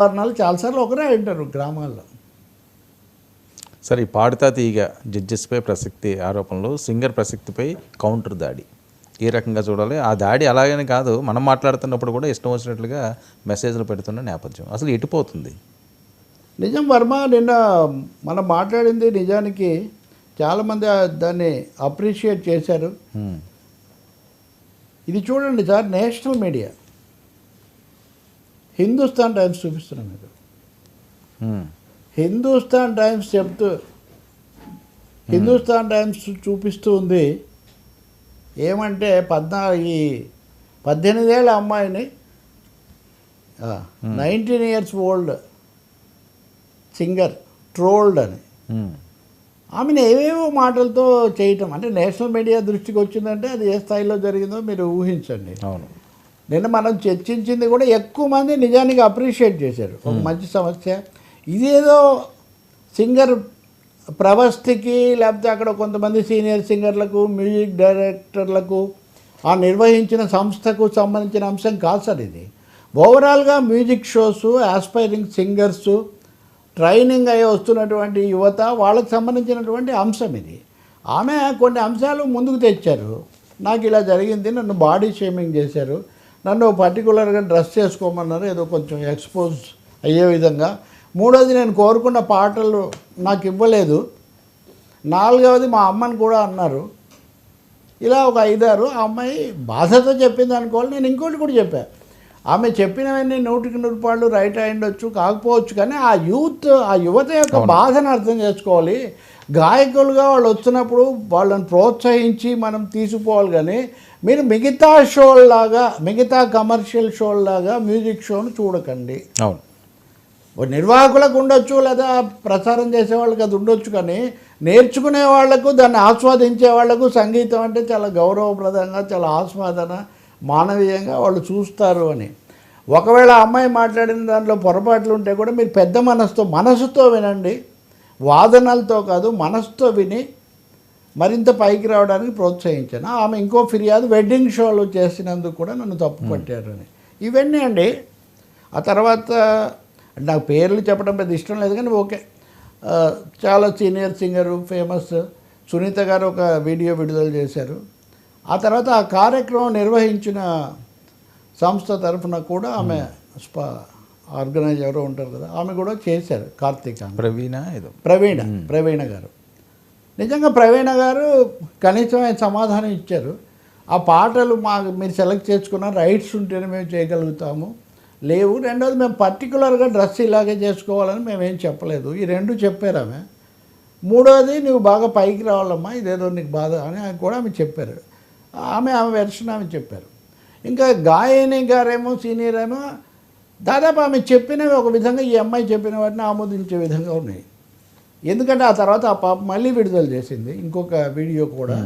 కారణాలు చాలాసార్లు ఒకరే ఉంటారు గ్రామాల్లో. సరే, ఈ పాడుతా తీగ జడ్జెస్పై ప్రసక్తి ఆరోపణలు, సింగర్ ప్రసక్తిపై కౌంటర్ దాడి ఏ రకంగా చూడాలి? ఆ దాడి అలాగని కాదు, మనం మాట్లాడుతున్నప్పుడు కూడా ఇష్టం వచ్చినట్లుగా మెసేజ్లు పెడుతున్న నేపథ్యం అసలు ఎటుపోతుంది? నిజం వర్మ, నిన్న మనం మాట్లాడింది నిజానికి చాలామంది దాన్ని అప్రిషియేట్ చేశారు. ఇది చూడండి sir, national media Hindustan times చూపిస్తున్నాం మీరు. హిందుస్థాన్ టైమ్స్ హిందుస్థాన్ టైమ్స్ చూపిస్తూ ఉంది ఏమంటే 18 ఏళ్ళ అమ్మాయిని 19 years ఓల్డ్ సింగర్ ట్రోల్డ్ అని ఆమెను ఏవేవో మాటలతో చేయటం. అంటే నేషనల్ మీడియా దృష్టికి వచ్చిందంటే అది ఏ స్థాయిలో జరిగిందో మీరు ఊహించండి. అవును, నిన్న మనం చర్చించింది కూడా ఎక్కువ మంది నిజానికి అప్రిషియేట్ చేశారు. ఒక మంచి సమస్య ఇదేదో సింగర్ ప్రవస్తికి లేకపోతే అక్కడ కొంతమంది సీనియర్ సింగర్లకు, మ్యూజిక్ డైరెక్టర్లకు, ఆ నిర్వహించిన సంస్థకు సంబంధించిన అంశం కాదు సార్. ఇది ఓవరాల్గా music shows, aspiring singers, training అయ్యి వస్తున్నటువంటి యువత, వాళ్ళకి సంబంధించినటువంటి అంశం ఇది. ఆమె కొన్ని అంశాలు ముందుకు తెచ్చారు. నాకు ఇలా జరిగింది, నన్ను బాడీ షేమింగ్ చేశారు, నన్ను పర్టికులర్గా డ్రెస్ చేసుకోమన్నారు, ఏదో కొంచెం ఎక్స్పోజ్ అయ్యే విధంగా. మూడోది, నేను కోరుకున్న పాటలు నాకు ఇవ్వలేదు. నాలుగవది, మా అమ్మని కూడా అన్నారు. ఇలా ఒక 5-6 ఆ అమ్మాయి బాధతో చెప్పింది అనుకోవాలి. నేను ఇంకోటి కూడా చెప్పాను, ఆమె చెప్పినవన్నీ 100% రైట్ అయ్యుండొచ్చు, కాకపోవచ్చు, కానీ ఆ యువత యొక్క బాధను అర్థం చేసుకోవాలి. గాయకులుగా వాళ్ళు వచ్చినప్పుడు వాళ్ళని ప్రోత్సహించి మనం తీసుకోవాలి. కానీ మీరు మిగతా షోల్లాగా, మిగతా కమర్షియల్ షోల్లాగా మ్యూజిక్ షోను చూడకండి. అవును, నిర్వాహకులకు ఉండొచ్చు, లేదా ప్రసారం చేసే వాళ్ళకి అది ఉండొచ్చు, కానీ నేర్చుకునే వాళ్లకు, దాన్ని ఆస్వాదించే వాళ్లకు సంగీతం అంటే చాలా గౌరవప్రదంగా, చాలా ఆస్వాదన, మానవీయంగా వాళ్ళు చూస్తారు అని. ఒకవేళ అమ్మాయి మాట్లాడిన దాంట్లో పొరపాట్లు ఉంటే కూడా మీరు పెద్ద మనసుతో వినండి, వాదనలతో కాదు, మనసుతో విని మరింత పైకి రావడానికి ప్రోత్సహించాను. ఆమె ఇంకో ఫిర్యాదు, వెడ్డింగ్ షోలు చేసినందుకు కూడా నన్ను తప్పు పట్టారని. ఇవన్నీ అండి. ఆ తర్వాత నాకు పేర్లు చెప్పడం పెద్ద ఇష్టం లేదు, కానీ ఓకే, చాలా సీనియర్ సింగరు, ఫేమస్ సునీత గారు ఒక వీడియో విడుదల చేశారు. ఆ తర్వాత ఆ కార్యక్రమం నిర్వహించిన సంస్థ తరఫున కూడా ఆమె ఆర్గనైజ్ ఎవరో ఉంటారు కదా, ఆమె కూడా చేశారు. కార్తీక్ ప్రవీణ గారు. నిజంగా ప్రవీణ గారు కనీసం ఆయన సమాధానం ఇచ్చారు. ఆ పాటలు మీరు సెలెక్ట్ చేసుకున్న రైట్స్ ఉంటేనే మేము చేయగలుగుతాము, లేవు. రెండోది, మేము పర్టికులర్గా డ్రెస్ ఇలాగే చేసుకోవాలని మేమేం చెప్పలేదు. ఈ రెండు చెప్పారు ఆమె. మూడోది, నువ్వు బాగా పైకి రావాలమ్మా, ఇదేదో నీకు బాధ అని కూడా ఆమె చెప్పారు. ఆమె వెర్షన్ ఆమె చెప్పారు. ఇంకా గాయని గారేమో, సీనియర్ ఏమో, దాదాపు ఆమె చెప్పినవి ఒక విధంగా ఈ అమ్మాయి చెప్పిన వాటిని ఆమోదించే విధంగా ఉన్నాయి. ఎందుకంటే ఆ తర్వాత ఆ పాప మళ్ళీ విడుదల చేసింది ఇంకొక వీడియో కూడా.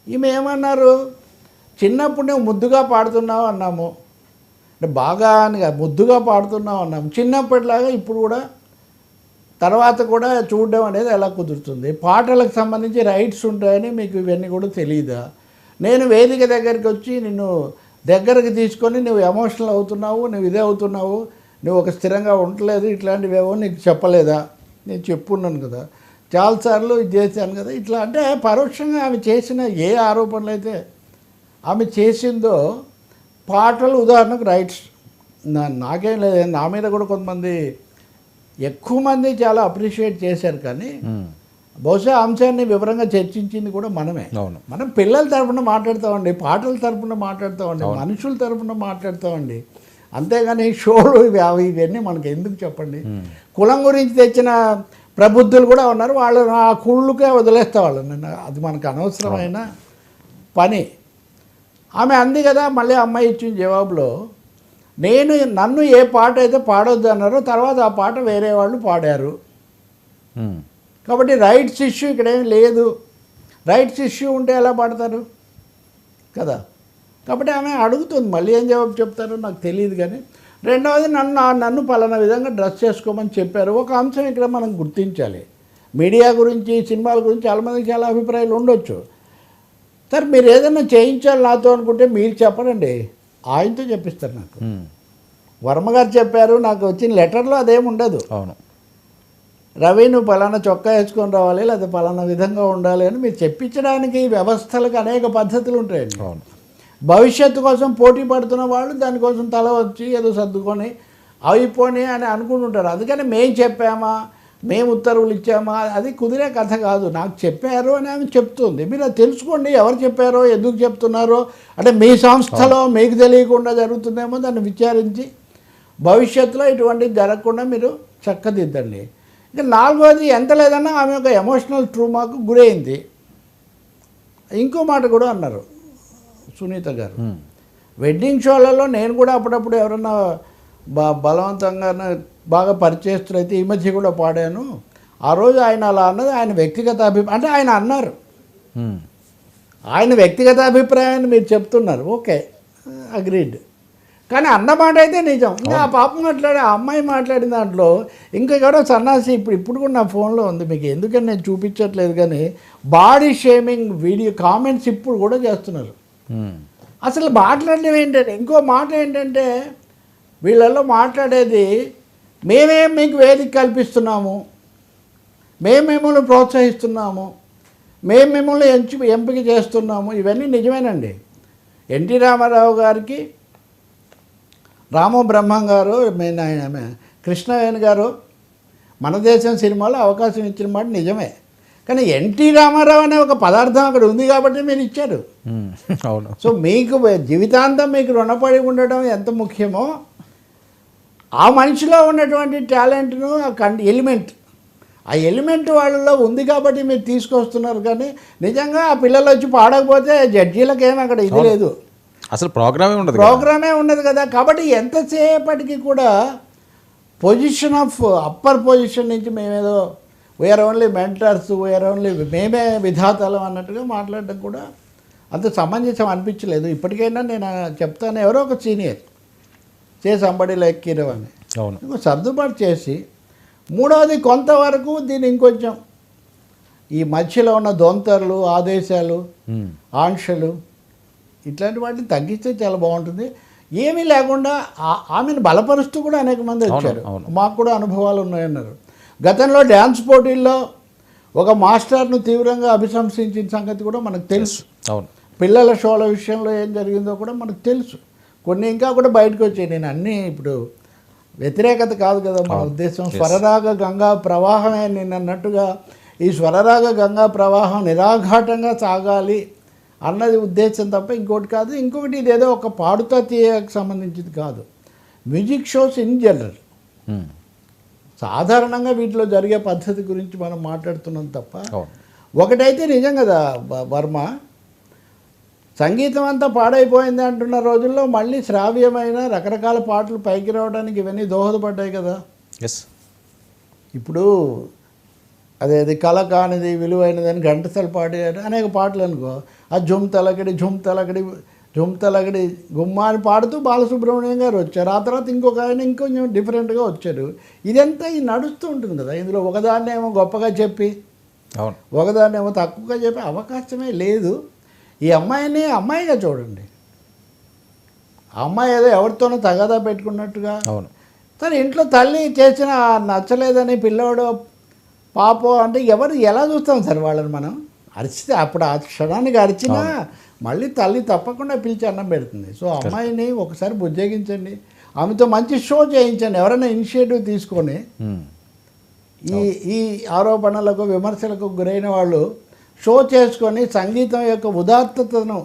ఈమె ఏమన్నారు, చిన్నప్పుడు నువ్వు ముద్దుగా పాడుతున్నావు అన్నాము, అంటే బాగా ముద్దుగా పాడుతున్నావు అన్నాము, చిన్నప్పటిలాగా ఇప్పుడు కూడా తర్వాత కూడా చూడడం అనేది ఎలా కుదురుతుంది? పాటలకు సంబంధించి రైట్స్ ఉంటాయని మీకు ఇవన్నీ కూడా తెలియదా? నేను వేదిక దగ్గరికి వచ్చి నిన్ను దగ్గరకు తీసుకొని నువ్వు ఎమోషనల్ అవుతున్నావు, నువ్వు ఇదే అవుతున్నావు, నువ్వు ఒక స్థిరంగా ఉండలేదు, ఇట్లాంటివేవో నీకు చెప్పలేదా? నేను చెప్పున్నాను కదా, చాలాసార్లు ఇది చేశాను కదా, ఇట్లా. అంటే పరోక్షంగా ఆమె చేసిన ఏ ఆరోపణలు అయితే ఆమె చేసిందో, పాటలు ఉదాహరణకు రైట్స్ నాకేం లేదు, నా మీద కూడా కొంతమంది ఎక్కువ మంది చాలా అప్రిషియేట్ చేశారు. కానీ బహుశా అంశాన్ని వివరంగా చర్చించింది కూడా మనమే. మనం పిల్లల తరఫున మాట్లాడతామండి, పాటల తరఫున మాట్లాడతామండి, మనుషుల తరఫున మాట్లాడతామండి. అంతేగాని షోలు ఇవన్నీ మనకి ఎందుకు చెప్పండి? కులం గురించి తెచ్చిన ప్రబుద్ధులు కూడా ఉన్నారు, వాళ్ళు ఆ కుళ్ళుకే వదిలేస్తా వాళ్ళని. అది మనకు అనవసరమైన పని. ఆమె అంది కదా, మళ్ళీ అమ్మాయి ఇచ్చిన జవాబులో, నన్ను ఏ పాట అయితే పాడొద్దు అన్నారో తర్వాత ఆ పాట వేరే వాళ్ళు పాడారు, కాబట్టి రైట్స్ ఇష్యూ ఇక్కడేం లేదు. రైట్స్ ఇష్యూ ఉంటే ఎలా పాడతారు కదా? కాబట్టి ఆమె అడుగుతుంది, మళ్ళీ ఏం జవాబు చెప్తారో నాకు తెలియదు. కానీ రెండవది, నన్ను పలానా విధంగా డ్రెస్ చేసుకోమని చెప్పారు. ఒక అంశం ఇక్కడ మనం గుర్తించాలి. మీడియా గురించి, సినిమాల గురించి చాలామందికి చాలా అభిప్రాయాలు ఉండొచ్చు. సార్, మీరు ఏదైనా చేయించాలి నాతో అనుకుంటే మీరు చెప్పరండి, ఆయనతో చెప్పిస్తారు నాకు. వర్మ గారు చెప్పారు, నాకు వచ్చిన లెటర్లో అదేం ఉండదు. అవును. రవి నువ్వు పలానా చొక్కా వేసుకొని రావాలి, లేదా పలానా విధంగా ఉండాలి అని మీరు చెప్పించడానికి ఈ వ్యవస్థలకు అనేక పద్ధతులు ఉంటాయండి. అవును. భవిష్యత్తు కోసం పోటీ పడుతున్న వాళ్ళు దానికోసం తల వచ్చి ఏదో సర్దుకొని అయిపోయి అని అనుకుంటుంటారు. అందుకని మేము చెప్పామా, మేము ఉత్తర్వులు ఇచ్చామా, అది కుదిరే కథ కాదు. నాకు చెప్పారు అని ఆమె చెప్తుంది. మీరు అది తెలుసుకోండి, ఎవరు చెప్పారో, ఎందుకు చెప్తున్నారో. అంటే మీ సంస్థలో మీకు తెలియకుండా జరుగుతుందేమో దాన్ని విచారించి భవిష్యత్తులో ఇటువంటివి జరగకుండా మీరు చక్కదిద్దండి. ఇంకా నాలుగోది, ఎంత లేదన్నా ఆమె ఒక ఎమోషనల్ ట్రూమాకు గురైంది. ఇంకో మాట కూడా అన్నారు సునీత గారు, వెడ్డింగ్ షోలలో నేను కూడా అప్పుడప్పుడు ఎవరన్నా బలవంతంగా బాగా పరిచయస్తులైతే ఈ మధ్య కూడా పాడాను. ఆ రోజు ఆయన అలా అన్నది ఆయన వ్యక్తిగత అభిప్రాయం. అంటే ఆయన అన్నారు, ఆయన వ్యక్తిగత అభిప్రాయాన్ని మీరు చెప్తున్నారు, ఓకే, అగ్రీడ్. కానీ అన్నమాట అయితే నిజం. ఇంకా ఆ పాప ఆ అమ్మాయి మాట్లాడిన దాంట్లో ఇంకెవరో సన్నాసి ఇప్పుడు కూడా నా ఫోన్లో ఉంది, మీకు ఎందుకని నేను చూపించట్లేదు, కానీ బాడీ షేమింగ్ వీడియో కామెంట్స్ ఇప్పుడు కూడా చేస్తున్నారు. అసలు మాట్లాడడం ఏంటంటే, ఇంకో మాట ఏంటంటే వీళ్ళల్లో మాట్లాడేది, మేమేం మీకు వేదిక కల్పిస్తున్నాము, మేము మిమ్మల్ని ప్రోత్సహిస్తున్నాము, మేము మిమ్మల్ని ఎంపిక చేస్తున్నాము. ఇవన్నీ నిజమేనండి. ఎన్టీ రామారావు గారికి రామో బ్రహ్మం గారు, ఆయన కృష్ణవేణి గారు మన దేశం సినిమాలో అవకాశం ఇచ్చిన మాట నిజమే. కానీ ఎన్టీ రామారావు అనే ఒక పదార్థం అక్కడ ఉంది కాబట్టి మీరు ఇచ్చారు. అవును. సో మీకు జీవితాంతం మీకు రుణపడి ఉండడం ఎంత ముఖ్యమో, ఆ మనిషిలో ఉన్నటువంటి టాలెంట్ను ఆ ఎలిమెంట్ వాళ్ళలో ఉంది కాబట్టి మీరు తీసుకొస్తున్నారు. కానీ నిజంగా ఆ పిల్లలు వచ్చి పాడకపోతే జడ్జీలకేమీ అక్కడ ఇది లేదు, అసలు ప్రోగ్రామే ఉండదు కదా. కాబట్టి ఎంతసేపటికి కూడా పొజిషన్ ఆఫ్ అప్పర్ పొజిషన్ నుంచి మేమేదో we are only mentors, we are only మేమే విధాతలం అన్నట్టుగా మాట్లాడడం కూడా అంత సమంజసం అనిపించలేదు. ఇప్పటికైనా నేను చెప్తాను, ఎవరో ఒక సీనియర్ సంబడి లైక్ కీరవ్ అని సర్దుబాటు చేసి, మూడవది కొంతవరకు దీన్ని ఇంకొంచెం ఈ మధ్యలో ఉన్న దొంతర్లు, ఆదేశాలు, ఆంక్షలు ఇట్లాంటి వాటిని తగ్గిస్తే చాలా బాగుంటుంది. ఏమీ లేకుండా ఆమెను బలపరుస్తూ కూడా అనేక మంది వచ్చారు. మాకు కూడా అనుభవాలు ఉన్నాయన్నారు. గతంలో డ్యాన్స్ పోటీల్లో ఒక మాస్టర్ను తీవ్రంగా అభిశంసించిన సంగతి కూడా మనకు తెలుసు. పిల్లల షోల విషయంలో ఏం జరిగిందో కూడా మనకు తెలుసు. కొన్ని ఇంకా కూడా బయటకు వచ్చాయి. నేను అన్నీ ఇప్పుడు వ్యతిరేకత కాదు కదా మన ఉద్దేశం. స్వరరాగ గంగా ప్రవాహమే నేను అన్నట్టుగా ఈ స్వరరాగ గంగా ప్రవాహం నిరాఘాటంగా సాగాలి అన్నది ఉద్దేశం తప్ప ఇంకోటి కాదు. ఇంకొకటి ఇదేదో ఒక పాడుతా తీయకు సంబంధించింది కాదు. మ్యూజిక్ షోస్ ఇన్ జనరల్ సాధారణంగా వీటిలో జరిగే పద్ధతి గురించి మనం మాట్లాడుతున్నాం తప్ప, ఒకటైతే నిజం కదా వర్మ, సంగీతం అంతా పాడైపోయింది అంటున్న రోజుల్లో మళ్ళీ శ్రావ్యమైన రకరకాల పాటలు పైకి రావడానికి ఇవన్నీ దోహదపడ్డాయి కదా. ఇప్పుడు అది కళ కానిది విలువైనది అని ఘంటసాల పాడారు అనేక పాటలు అనుకో, ఆ జుమ్ తలగడి గుమ్మ అని పాడుతూ బాలసుబ్రహ్మణ్యం గారు వచ్చారు. ఆ తర్వాత ఇంకొక ఆయన ఇంకొంచెం డిఫరెంట్గా వచ్చారు. ఇదంతా ఇది నడుస్తూ ఉంటుంది కదా. ఇందులో ఒకదాన్నేమో గొప్పగా చెప్పి ఒకదాన్నేమో తక్కువగా చెప్పి అవకాశమే లేదు. ఈ అమ్మాయిని అమ్మాయిగా చూడండి. ఆ అమ్మాయి ఏదో ఎవరితోనో తగాదా పెట్టుకున్నట్టుగా, తన ఇంట్లో తల్లి చేసిన నచ్చలేదని పిల్లవాడు పాపం అంటే ఎలా చూస్తాం సార్ వాళ్ళని? మనం అరిచితే అప్పుడు ఆ క్షణానికి అరిచినా మళ్ళీ తల్లి తప్పకుండా పిలిచి అన్నం పెడుతుంది. సో అమ్మాయిని ఒకసారి బుజ్జగించండి, ఆమెతో మంచి షో చేయించండి. ఎవరైనా ఇనిషియేటివ్ తీసుకొని ఈ ఆరోపణలకు విమర్శలకు గురైన వాళ్ళు షో చేసుకొని సంగీతం యొక్క ఉదాత్తతను,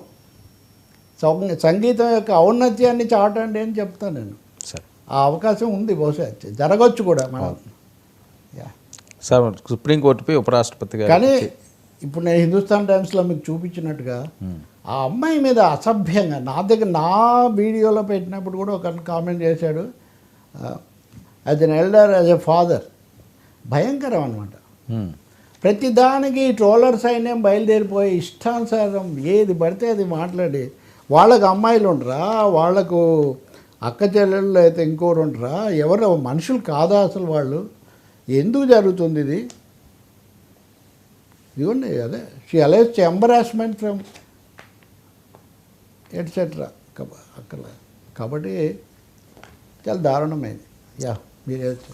సంగీతం యొక్క ఔన్నత్యాన్ని చాటండి అని చెప్తాను నేను. ఆ అవకాశం ఉంది, బహుశా జరగచ్చు కూడా మనం. సార్ సుప్రీంకోర్టుపై ఉపరాష్ట్రపతి గారు కానీ ఇప్పుడు నేను హిందుస్థాన్ టైమ్స్లో మీకు చూపించినట్టుగా ఆ అమ్మాయి మీద అసభ్యంగా నా వీడియోలో పెట్టినప్పుడు కూడా ఒక కామెంట్ చేశాడు. As N elder, as a father, భయంకరం అనమాట. ప్రతిదానికి ట్రోలర్ సైన్యం బయలుదేరిపోయి ఇష్టానుసారం ఏది పడితే అది మాట్లాడి, వాళ్ళకు అమ్మాయిలు ఉండరా, వాళ్లకు అక్క చెల్లెళ్ళు అయితే ఇంకోరు ఉండరా, ఎవరు మనుషులు కాదా అసలు వాళ్ళు? ఎందుకు జరుగుతుంది ఇది? ఇదిగోండి, అదే షీ అలైజ్ ఎంబరాస్మెంట్ ఫ్రమ్ ఎట్సెట్రా అక్కడ. కాబట్టి చాలా దారుణమైంది. యా మీరే